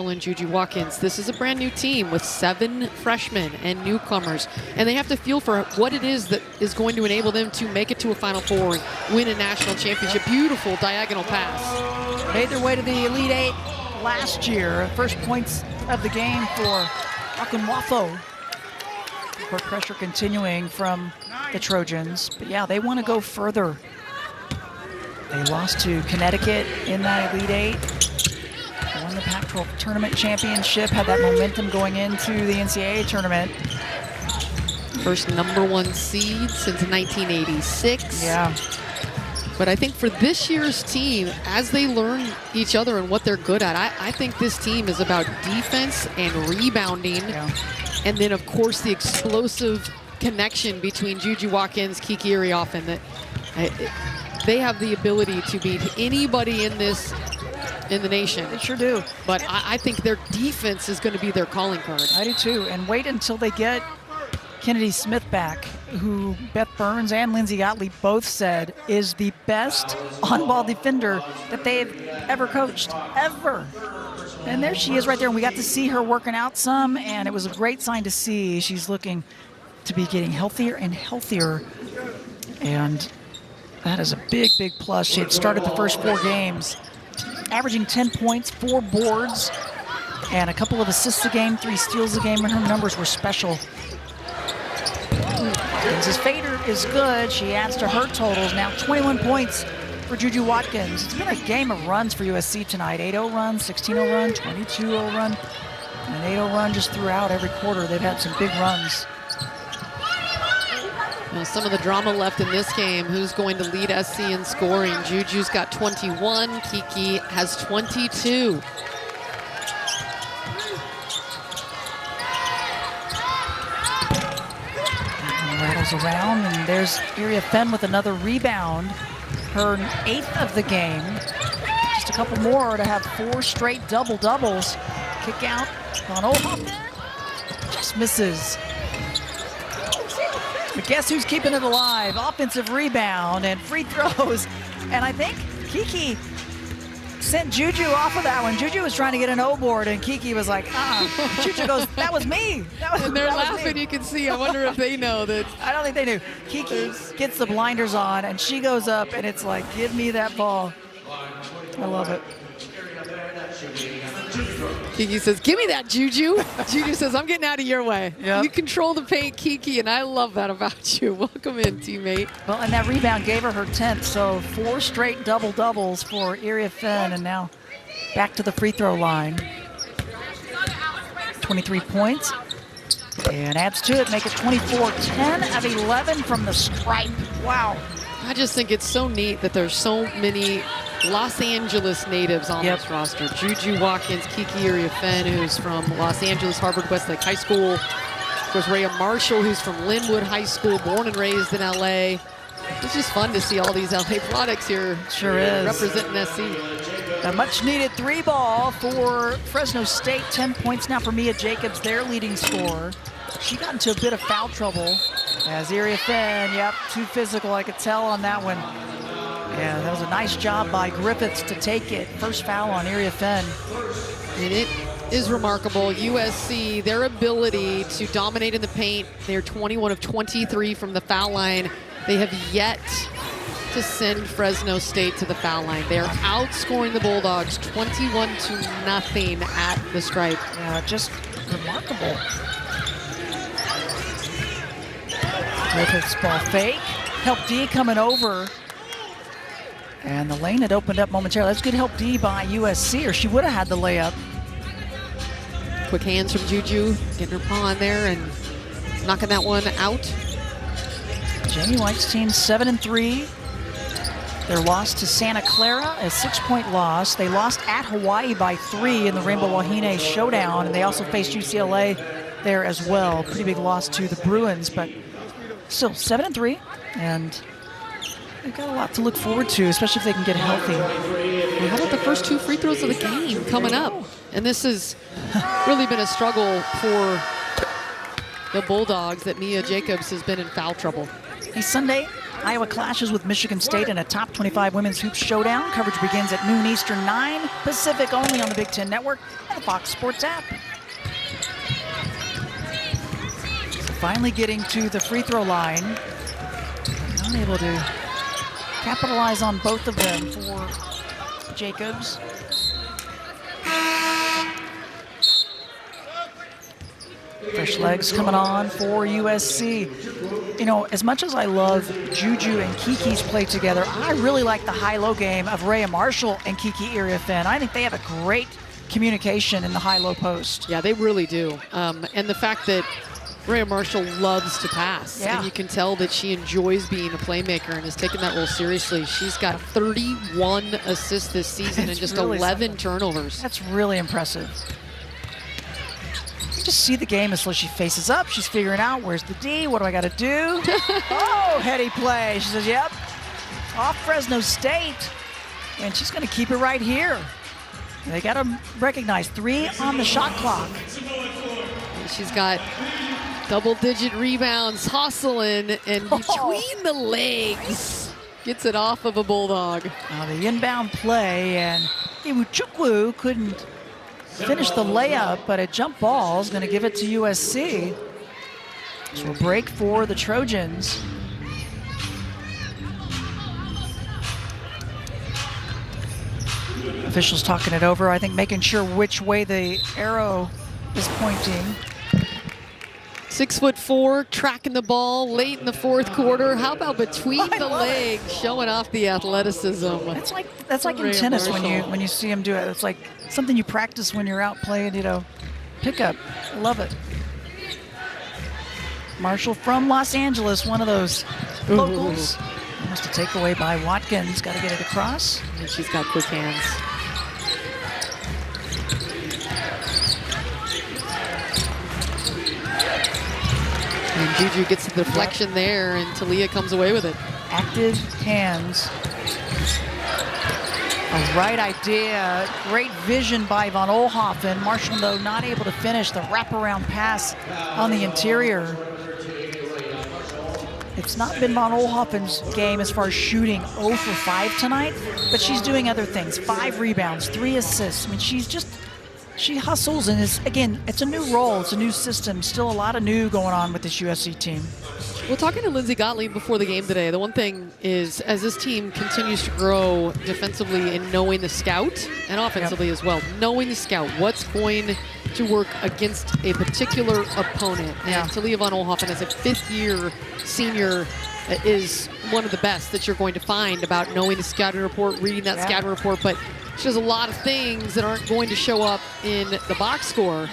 And JuJu Watkins. This is a brand new team with 7 freshmen and newcomers, and they have to feel for what it is that is going to enable them to make it to a Final Four and win a national championship. Beautiful diagonal pass. Made their way to the Elite Eight last year. First points of the game for Watkins. Court pressure continuing from the Trojans, but yeah, they want to go further. They lost to Connecticut in that Elite Eight. Won the Pac-12 tournament championship, had that momentum going into the NCAA tournament. First #1 seed since 1986. Yeah. But I think for this year's team, as they learn each other and what they're good at, I think this team is about defense and rebounding. Yeah. And then, of course, the explosive connection between JuJu Watkins, Kiki Iriafen. That they have the ability to beat anybody in the nation. They sure do. But I think their defense is going to be their calling card. I do too. And wait until they get Kennedy Smith back, who Beth Burns and Lindsay Gottlieb both said is the best on-ball defender that they've ever coached, ever. And there she is right there. And we got to see her working out some, and it was a great sign to see. She's looking to be getting healthier and healthier. And that is a big, big plus. She had started the first 4 games, averaging 10 points, 4 boards, and a couple of assists a game, 3 steals a game, and her numbers were special. Watkins' fader is good. She adds to her totals. Now 21 points for JuJu Watkins. It's been a game of runs for USC tonight. 8-0 run, 16-0 run, 22-0 run, and an 8-0 run just throughout every quarter. They've had some big runs. Now, some of the drama left in this game. Who's going to lead SC in scoring? JuJu's got 21. Kiki has 22. Rattles around, and there's Iriafen with another rebound. Her 8th of the game. Just a couple more to have 4 straight double-doubles. Kick out on Hoffman. Just misses. But guess who's keeping it alive? Offensive rebound and free throws. And I think Kiki sent JuJu off of that one. JuJu was trying to get an O board, and Kiki was like, JuJu goes, that was me. And they're laughing, you can see. I wonder if they know that. I don't think they knew. Kiki gets the blinders on, and she goes up, and it's like, give me that ball. I love it. Kiki says, give me that, JuJu. JuJu says, I'm getting out of your way. Yep. You control the paint, Kiki, and I love that about you. Welcome in, teammate. Well, and that rebound gave her 10th, so 4 straight double-doubles for Iriafen, and now back to the free throw line. 23 points, and adds to it, make it 24. 10 of 11 from the stripe. Wow. I just think it's so neat that there's so many Los Angeles natives on this roster. JuJu Watkins, Kiki Iriafen, who's from Los Angeles, Harvard-Westlake High School. Of course, Rhea Marshall, who's from Linwood High School, born and raised in LA. It's just fun to see all these LA products here. Sure is. Representing SC. A much-needed 3-ball for Fresno State. 10 points now for Mia Jacobs, their leading scorer. She got into a bit of foul trouble as Iriafen, too physical, I could tell on that one. Yeah, that was a nice job by Griffiths to take it. First foul on Iriafen. And it is remarkable. USC, their ability to dominate in the paint. They're 21 of 23 from the foul line. They have yet to send Fresno State to the foul line. They're outscoring the Bulldogs 21-0 at the stripe. Yeah, just remarkable. Griffiths ball fake. Help D coming over. And the lane had opened up momentarily. That's good help D by USC, or she would have had the layup. Quick hands from JuJu, getting her paw on there and knocking that one out. Jamie White's team 7-3. Their loss to Santa Clara, a 6-point loss. They lost at Hawaii by 3 in the Rainbow Wahine showdown, and they also faced UCLA there as well. Pretty big loss to the Bruins, but still 7-3, and they've got a lot to look forward to, especially if they can get healthy. How about the first 2 free throws of the game coming up? And this has really been a struggle for the Bulldogs, that Mia Jacobs has been in foul trouble. Hey, Sunday, Iowa clashes with Michigan State in a top 25 women's hoops showdown. Coverage begins at noon Eastern, 9 Pacific, only on the Big Ten Network and the Fox Sports app. So finally getting to the free throw line. Not able to capitalize on both of them for Jacobs. Fresh legs coming on for USC. You know, as much as I love JuJu and Kiki's play together, I really like the high-low game of Rhea Marshall and Kiki Iriafen. I think they have a great communication in the high-low post. Yeah, they really do. And the fact that Rhea Marshall loves to pass. Yeah. And you can tell that she enjoys being a playmaker and has taken that role seriously. She's got 31 assists this season and just really 11 turnovers. That's really impressive. You just see the game as she faces up. She's figuring out, where's the D? What do I got to do? Oh, heady play. She says, yep, off Fresno State. And she's going to keep it right here. And they got to recognize 3 on the shot clock. And she's got double-digit rebounds, hustling, and between the legs, gets it off of a Bulldog. Now the inbound play, and Iwuchukwu couldn't finish the layup, but a jump ball is going to give it to USC. So a break for the Trojans. Officials talking it over, I think making sure which way the arrow is pointing. 6'4", tracking the ball late in the fourth quarter. How about between the legs, showing off the athleticism? That's like in tennis when you see him do it. It's like something you practice when you're out playing, you know, pickup. I love it. Marshall from Los Angeles, one of those locals. Almost a takeaway by Watkins. Got to get it across. And she's got quick hands. And JuJu gets the deflection there, and Talia comes away with it. Active hands. A right idea. Great vision by Von Oelhoffen. Marshall, though, not able to finish the wraparound pass on the interior. It's not been Von Oelhoffen's game as far as shooting 0 for 5 tonight, but she's doing other things. 5 rebounds, 3 assists. I mean, she hustles, and again, it's a new role, it's a new system. Still a lot of new going on with this USC team. Well, talking to Lindsay Gottlieb before the game today, the one thing is, as this team continues to grow defensively and knowing the scout, and offensively as well, knowing the scout, what's going to work against a particular opponent. And Talia Von Oelhoffen, as a 5th-year senior, is one of the best that you're going to find about knowing the scouting report, reading that scouting report, but she has a lot of things that aren't going to show up in the box score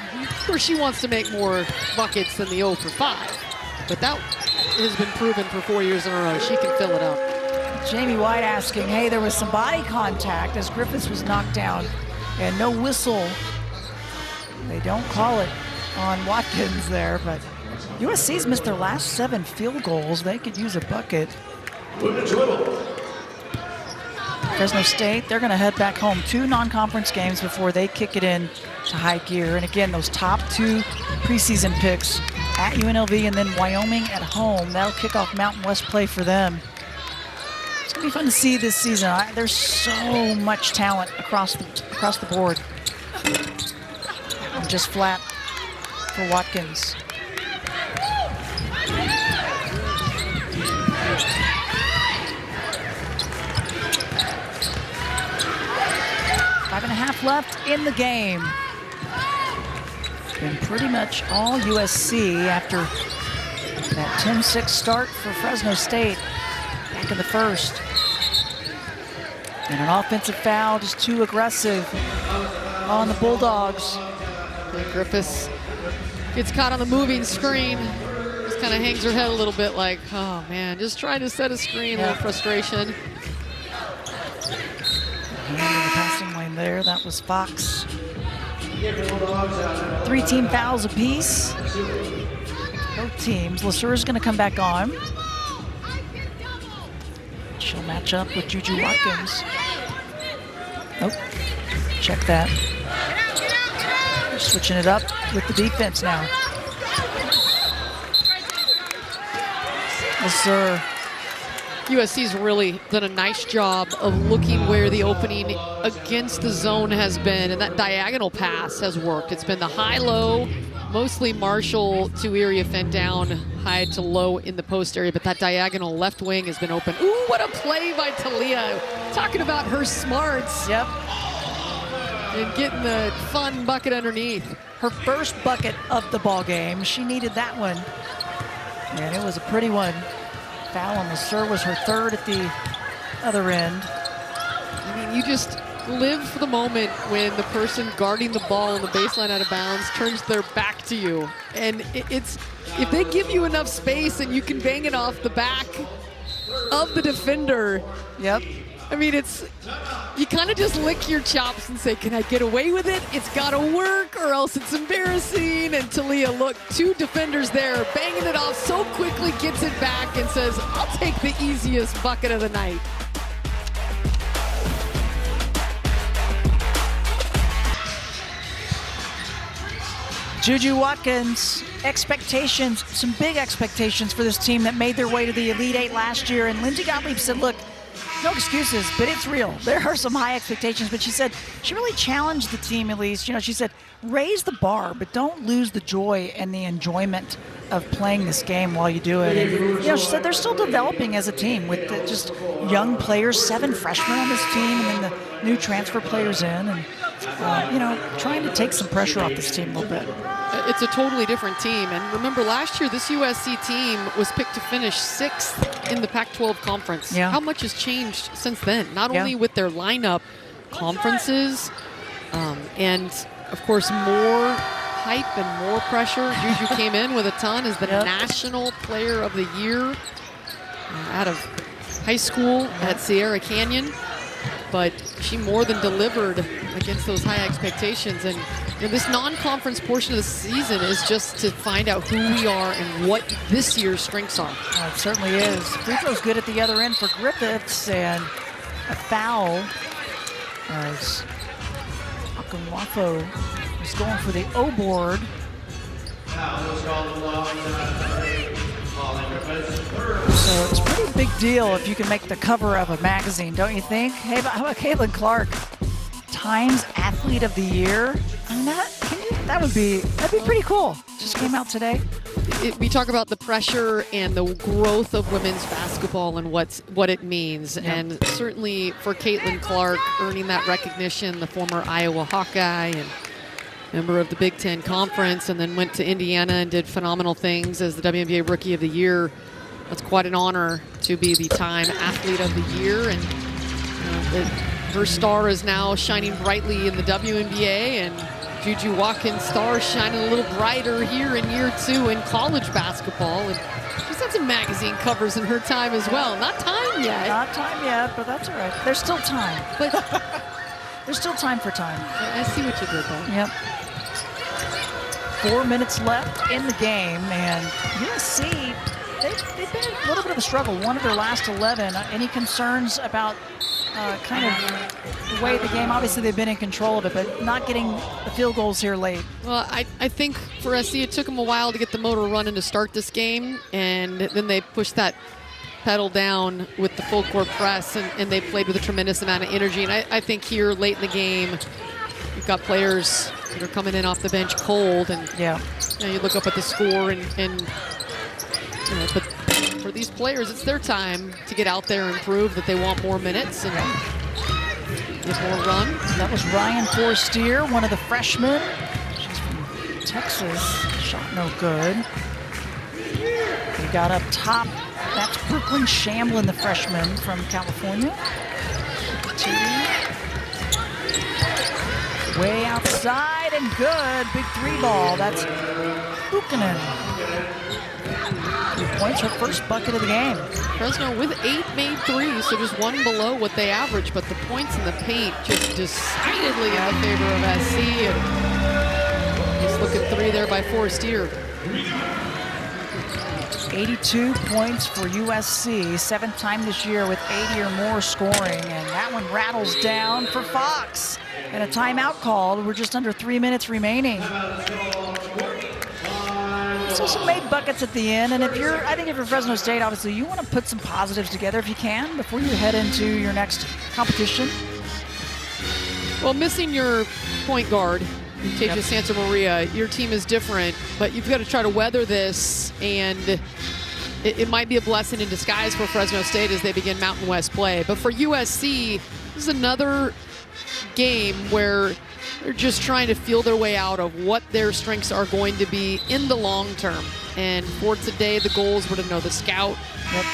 where she wants to make more buckets than the 0 for 5. But that has been proven for 4 years in a row. She can fill it up. Jamie White asking, hey, there was some body contact as Griffiths was knocked down and no whistle. They don't call it on Watkins there, but USC's missed their last 7 field goals. They could use a bucket. Fresno State, they're going to head back home. 2 non-conference games before they kick it in to high gear. And again, those top 2 preseason picks at UNLV and then Wyoming at home. That'll kick off Mountain West play for them. It's going to be fun to see this season. There's so much talent across the board. And just flat for Watkins. Five and a half left in the game. Been pretty much all USC after that 10-6 start for Fresno State back in the first. And an offensive foul, just too aggressive on the Bulldogs. And Griffiths gets caught on the moving screen. Just kind of hangs her head a little bit like, oh man, just trying to set a screen, a little frustration. Hand in the passing lane there, that was Fox. 3 team fouls apiece. Both teams. Lesueur's going to come back on. She'll match up with JuJu Watkins. Nope. Check that. Switching it up with the defense now. Lesueur USC's really done a nice job of looking where the opening against the zone has been, and that diagonal pass has worked. It's been the high-low, mostly Marshall to Iriafen down high to low in the post area, but that diagonal left wing has been open. Ooh, what a play by Talia. Talking about her smarts. Yep. And getting the fun bucket underneath. Her first bucket of the ball game. She needed that one. And it was a pretty one. Foul on the serve was her third at the other end. I mean, you just live for the moment when the person guarding the ball on the baseline out of bounds turns their back to you. And it's, if they give you enough space and you can bang it off the back of the defender. Yep. I mean, you kind of just lick your chops and say, can I get away with it? It's got to work or else it's embarrassing. And Talia, look, 2 defenders there, banging it off so quickly, gets it back and says, I'll take the easiest bucket of the night. JuJu Watkins, expectations, some big expectations for this team that made their way to the Elite Eight last year. And Lindsay Gottlieb said, look, no excuses, but it's real. There are some high expectations, but she said she really challenged the team at least. You know, she said, raise the bar, but don't lose the joy and the enjoyment of playing this game while you do it. And, you know, she said they're still developing as a team with just young players, 7 freshmen on this team, and then the new transfer players in, and, you know, trying to take some pressure off this team a little bit. It's a totally different team. And remember, last year, this USC team was picked to finish 6th in the Pac-12 conference. Yeah. How much has changed since then? Not only with their lineup, conferences, and, of course, more hype and more pressure. JuJu came in with a ton as the National Player of the Year out of high school at Sierra Canyon. But she more than delivered against those high expectations. And this non-conference portion of the season is just to find out who we are and what this year's strengths are. It certainly is. Free throw's good at the other end for Griffiths, and a foul as Akamwafo is going for the O board. So it's a pretty big deal if you can make the cover of a magazine, don't you think? Hey, how about Caitlin Clark? Times Athlete of the Year. I mean, that'd be pretty cool. Just came out today. We talk about the pressure and the growth of women's basketball and what it means. Yep. And certainly for Caitlin Clark, earning that recognition, the former Iowa Hawkeye and member of the Big Ten Conference, and then went to Indiana and did phenomenal things as the WNBA Rookie of the Year. That's quite an honor to be the Time Athlete of the Year. And her star is now shining brightly in the WNBA, and JuJu Watkins' star shining a little brighter here in year 2 in college basketball. And she's had some magazine covers in her time as well. Not Time yet. Not Time yet, but that's all right. There's still time. But there's still time for Time. I see what you did there. Yep. 4 minutes left in the game, and USC, they've been a little bit of a struggle. One of their last 11. Any concerns about kind of the way the game, obviously they've been in control of it, but not getting the field goals here late? Well, I think for SC it took them a while to get the motor running to start this game, and then they pushed that pedal down with the full court press, and they played with a tremendous amount of energy. And I think here late in the game, you've got players that are coming in off the bench cold, and you look up at the score, and but for these players, it's their time to get out there and prove that they want more minutes and get more run. That was Ryan Forstier, one of the freshmen. She's from Texas. Shot no good. We got up top. That's Brooklyn Shamblin, the freshman from California. Way outside and good. Big 3 ball. That's Buchanan. 2 points, her first bucket of the game. Fresno with 8 made threes, so just 1 below what they average, but the points in the paint just decidedly in the favor of SC. And just look at 3 there by Forestier. 82 points for USC, 7th time this year with 80 or more scoring, and that one rattles down for Fox. And a timeout called. We're just under 3 minutes remaining. So some made buckets at the end, and I think if you're Fresno State, obviously you want to put some positives together if you can before you head into your next competition. Well, missing your point guard, Teja Santa Maria, your team is different, but you've got to try to weather this, and it might be a blessing in disguise for Fresno State as they begin Mountain West play. But for USC, this is another game where they're just trying to feel their way out of what their strengths are going to be in the long term. And for today, the goals were to know the scout,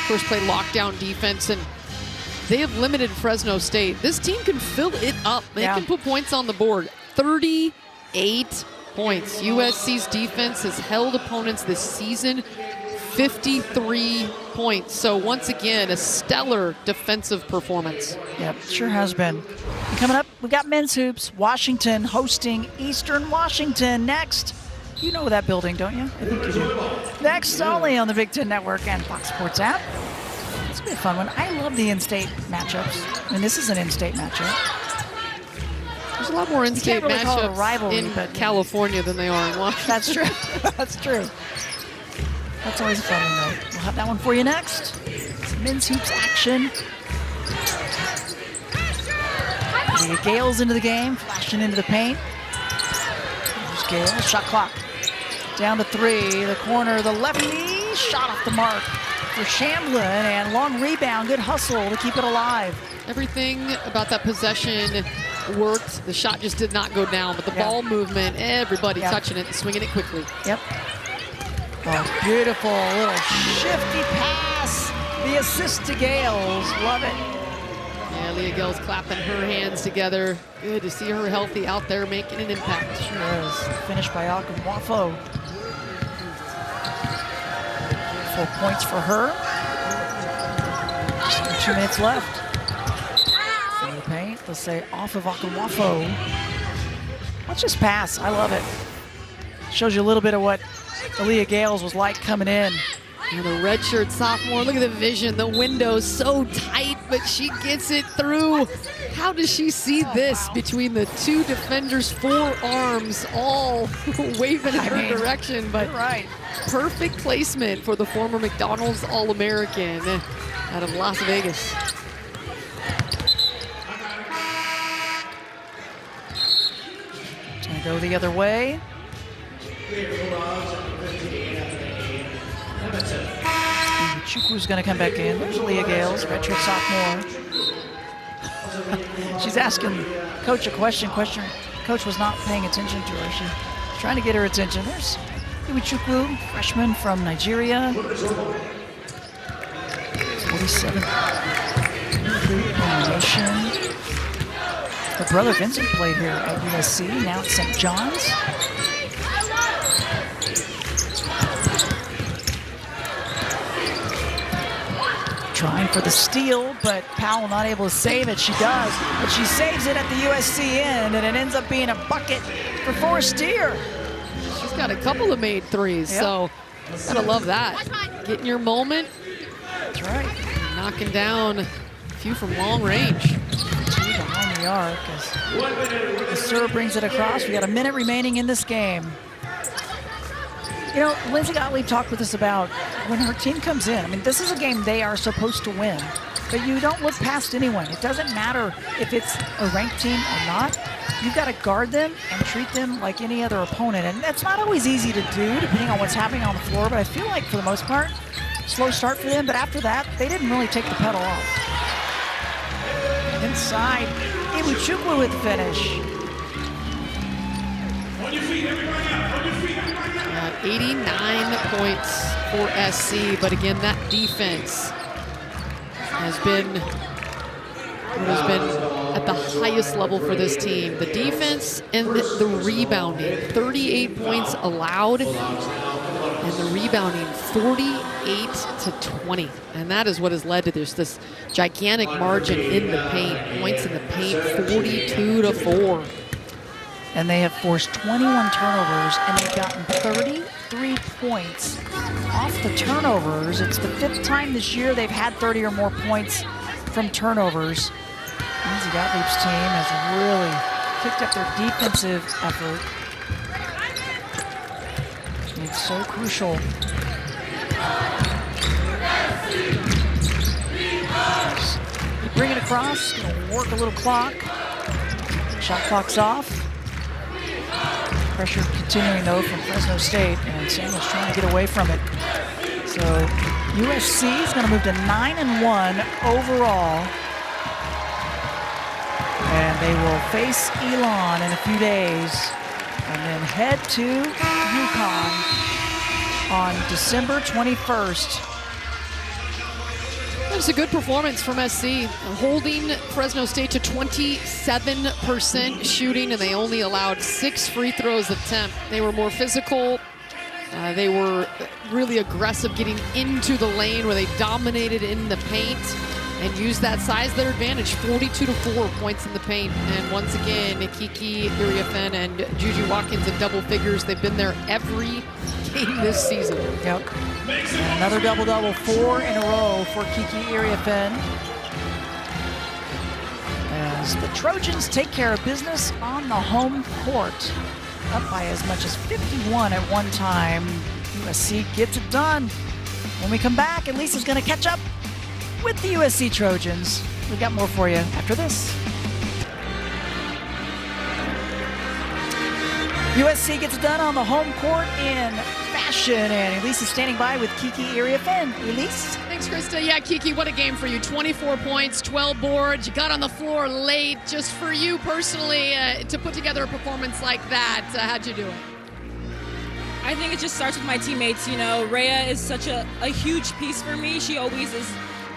first play lockdown defense, and they have limited Fresno State. This team can fill it up. They can put points on the board. 38 points. USC's defense has held opponents this season 53 points. So once again, a stellar defensive performance. Yep, sure has been. And coming up, we got men's hoops. Washington hosting Eastern Washington next. You know that building, don't you? I think you do. Next, only on the Big Ten Network and Fox Sports app. It's going to be a fun one. I love the in-state matchups. I mean, this is an in-state matchup. There's a lot more in-state matchups in California than they are in Washington. That's true. That's true. That's always a fun one, though. We'll have that one for you next. Some men's hoops action. The Gales into the game, flashing into the paint. There's Gale, shot clock. Down to 3, the corner, the lefty, shot off the mark for Shamblin, and long rebound, good hustle to keep it alive. Everything about that possession worked. The shot just did not go down, but the ball movement, everybody touching it and swinging it quickly. Yep. Oh, beautiful little shifty pass. The assist to Gales. Love it. Yeah, Leah Gales clapping her hands together. Good to see her healthy out there making an impact. Sure is. Finished by Wafo. 4 points for her. Just 2 minutes left. In the paint, they'll say off of Wafo. Let's just pass. I love it. Shows you a little bit of what Aaliyah Gales was like coming in. And the redshirt sophomore, look at the vision. The window's so tight, but she gets it through. How does she see this between the 2 defenders' forearms all waving in her direction? But perfect placement for the former McDonald's All-American out of Las Vegas. It's going to go the other way. Chukwu's going to come back in. There's Leah Gales, redshirt sophomore. She's asking Coach a question. Coach was not paying attention to her. She's trying to get her attention. There's Chukwu, freshman from Nigeria. 47. Nation. Her brother Vincent played here at USC, now at St. John's. Trying for the steal, but Powell not able to save it. She does, but she saves it at the USC end, and it ends up being a bucket for Forrest Steer. She's got a couple of made threes, so gotta love that. Getting your moment. That's right. Knocking down a few from long range. 2 behind the arc as the serve brings it across. We got a minute remaining in this game. You know, Lindsay Gottlieb talked with us about when her team comes in. I mean, this is a game they are supposed to win, but you don't look past anyone. It doesn't matter if it's a ranked team or not. You've got to guard them and treat them like any other opponent, and that's not always easy to do depending on what's happening on the floor, but I feel like for the most part, slow start for them, but after that, they didn't really take the pedal off. Inside, Chukwu with the finish. On your feet, everybody up. On your feet, everybody up. 89 points for SC, but again, that defense has been at the highest level for this team. The defense and the rebounding, 38 points allowed, and the rebounding 48-20, and that is what has led to this gigantic margin in the paint. Points in the paint, 42-4. And they have forced 21 turnovers, and they've gotten 33 points off the turnovers. It's the 5th time this year they've had 30 or more points from turnovers. Lindsay Gottlieb's team has really kicked up their defensive effort. It's so crucial. You bring it across, gonna work a little clock. Shot clock's off. Pressure continuing though from Fresno State, and Samuel's trying to get away from it. So USC is gonna move to 9-1 overall. And they will face Elon in a few days and then head to UConn on December 21st. It was a good performance from SC, holding Fresno State to 27% shooting, and they only allowed 6 free throws attempt. They were more physical. They were really aggressive getting into the lane where they dominated in the paint and used that size to their advantage. 42-4 points in the paint. And once again, Kiki Iriafen and JuJu Watkins in double figures. They've been there every game this season. Yep. And another double-double, 4 in a row for Kiki Iriafen. As the Trojans take care of business on the home court. Up by as much as 51 at one time. USC gets it done. When we come back, Elisa's going to catch up with the USC Trojans. We got more for you after this. USC gets it done on the home court in fashion, and Elise is standing by with Kiki Iriafen. Elise? Thanks, Krista. Yeah, Kiki, what a game for you. 24 points, 12 boards. You got on the floor late. Just for you personally, to put together a performance like that, how'd you do it? I think it just starts with my teammates. You know, Rhea is such a huge piece for me. She always is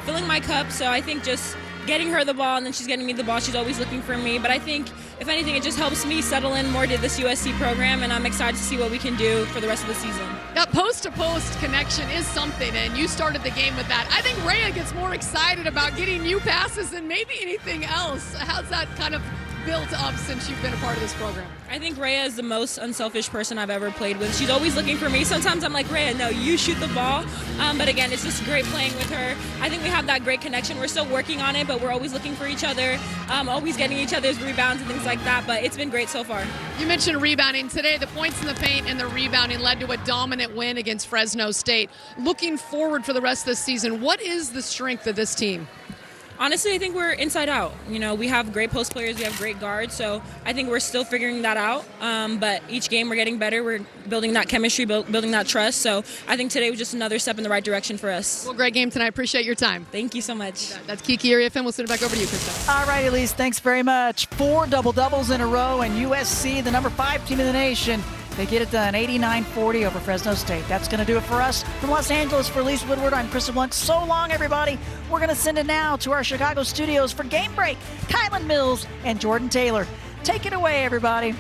filling my cup, so I think just getting her the ball and then she's getting me the ball, she's always looking for me. But I think, if anything, it just helps me settle in more to this USC program, and I'm excited to see what we can do for the rest of the season. That post-to-post connection is something, and you started the game with that. I think Rhea gets more excited about getting new passes than maybe anything else. How's that kind of built up since you've been a part of this program? I think Rhea is the most unselfish person I've ever played with. She's always looking for me. Sometimes I'm like, Rhea, no, you shoot the ball. But again, it's just great playing with her. I think we have that great connection. We're still working on it, but we're always looking for each other, always getting each other's rebounds and things like that. But it's been great so far. You mentioned rebounding today. The points in the paint and the rebounding led to a dominant win against Fresno State. Looking forward for the rest of the season, what is the strength of this team? Honestly, I think we're inside out. You know, we have great post players, we have great guards, so I think we're still figuring that out. But each game we're getting better. We're building that chemistry, building that trust. So I think today was just another step in the right direction for us. Well, great game tonight. Appreciate your time. Thank you so much. That's Kiki Iriafen. We'll send it back over to you, Krista. All right, Elise, thanks very much. 4 double-doubles in a row, and USC, the number 5 team in the nation, they get it done, 89-40 over Fresno State. That's going to do it for us. From Los Angeles, for Elise Woodward, I'm Krista Blunt. So long, everybody. We're going to send it now to our Chicago studios for Game Break, Kylan Mills and Jordan Taylor. Take it away, everybody.